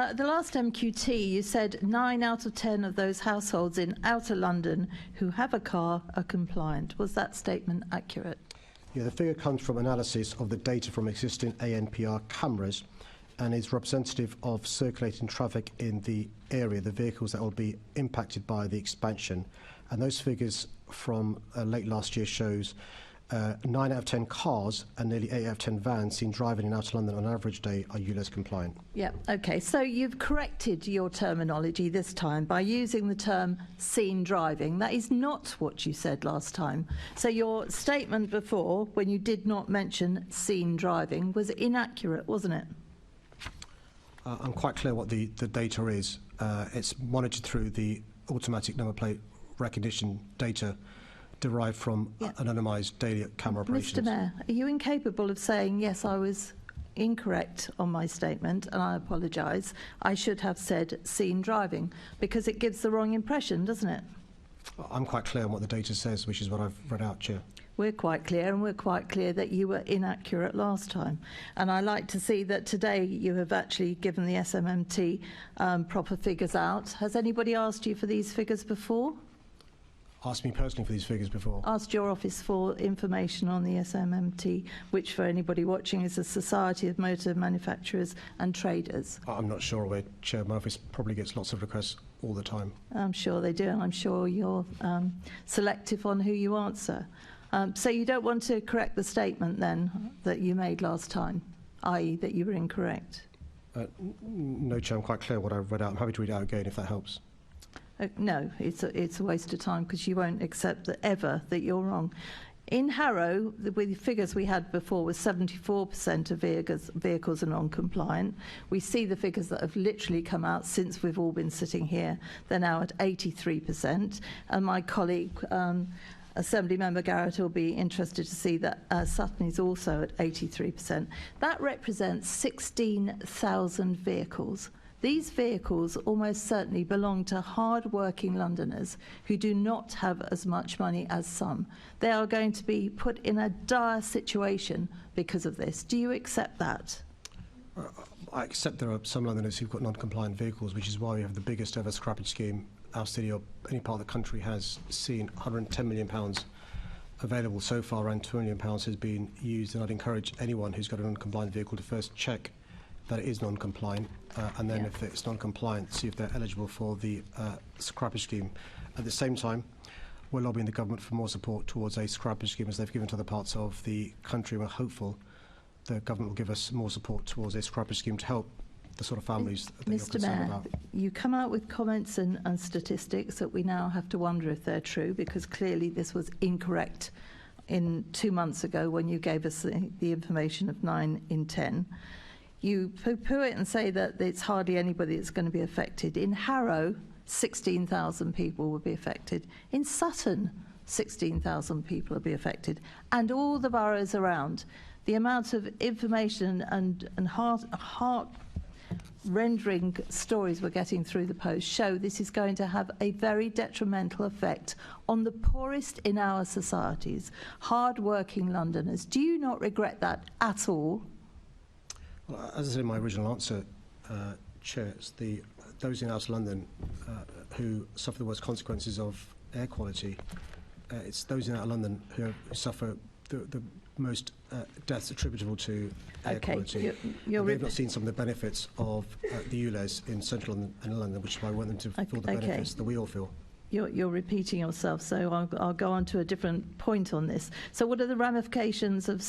At the last MQT, you said 9 out of 10 of those households in outer London who have a car are compliant. Was that statement accurate? Yeah, the figure comes from analysis of the data from existing ANPR cameras and is representative of circulating traffic in the area, the vehicles that will be impacted by the expansion. And those figures from late last year shows 9 out of 10 cars and nearly 8 out of 10 vans seen driving in outer London on an average day are ULEZ compliant. Yeah, okay. So you've corrected your terminology this time by using the term seen driving. That is not what you said last time. So your statement before, when you did not mention seen driving, was inaccurate, wasn't it? I'm quite clear what the data is. It's monitored through the automatic number plate recognition data derived from anonymised daily camera operations. Mr. Mayor, are you incapable of saying, yes, I was incorrect on my statement and I apologise, I should have said seen driving, because it gives the wrong impression, doesn't it? I'm quite clear on what the data says, which is what I've read out, Chair. We're quite clear, and we're quite clear that you were inaccurate last time. And I like to see that today you have actually given the SMMT proper figures out. Has anybody asked you for these figures before? Asked me personally for these figures before. Asked your office for information on the SMMT, which for anybody watching is a Society of Motor Manufacturers and Traders. I'm not sure where, Chair. My office probably gets lots of requests all the time. I'm sure they do, and I'm sure you're selective on who you answer. So you don't want to correct the statement then that you made last time, i.e. that you were incorrect? No, Chair, I'm quite clear what I've read out. I'm happy to read it out again if that helps. No, it's a waste of time because you won't accept that ever that you're wrong. In Harrow, the figures we had before was 74% of vehicles are non-compliant. We see the figures that have literally come out since we've all been sitting here. They're now at 83%. And my colleague, Assemblymember Garrett, will be interested to see that Sutton is also at 83%. That represents 16,000 vehicles. These vehicles almost certainly belong to hard-working Londoners who do not have as much money as some. They are going to be put in a dire situation because of this. Do you accept that? I accept there are some Londoners who've got non-compliant vehicles, which is why we have the biggest ever scrappage scheme our city or any part of the country has seen. £110 million available so far, around £2 million has been used, and I'd encourage anyone who's got a non-compliant vehicle to first check that it is non-compliant, and then if it's non-compliant, see if they're eligible for the scrappage scheme. At the same time, we're lobbying the government for more support towards a scrappage scheme as they've given to other parts of the country. We're hopeful the government will give us more support towards a scrappage scheme to help the sort of families that you're concerned about. Mr. Mayor, you come out with comments and statistics that we now have to wonder if they're true, because clearly this was incorrect 2 months ago when you gave us the information of 9 in 10. You poo-poo it and say that it's hardly anybody that's going to be affected. In Harrow, 16,000 people will be affected. In Sutton, 16,000 people will be affected. And all the boroughs around. The amount of information and heart-rendering stories we're getting through the post show this is going to have a very detrimental effect on the poorest in our societies, hard-working Londoners. Do you not regret that at all? Well, as I said in my original answer, Chair, it's those in outer London who suffer the worst consequences of air quality. It's those in outer London who suffer the most deaths attributable to air quality. They've not seen some of the benefits of the ULEZ in central London and London, which is why I want them to feel the benefits that we all feel. You're repeating yourself, so I'll go on to a different point on this. So what are the ramifications of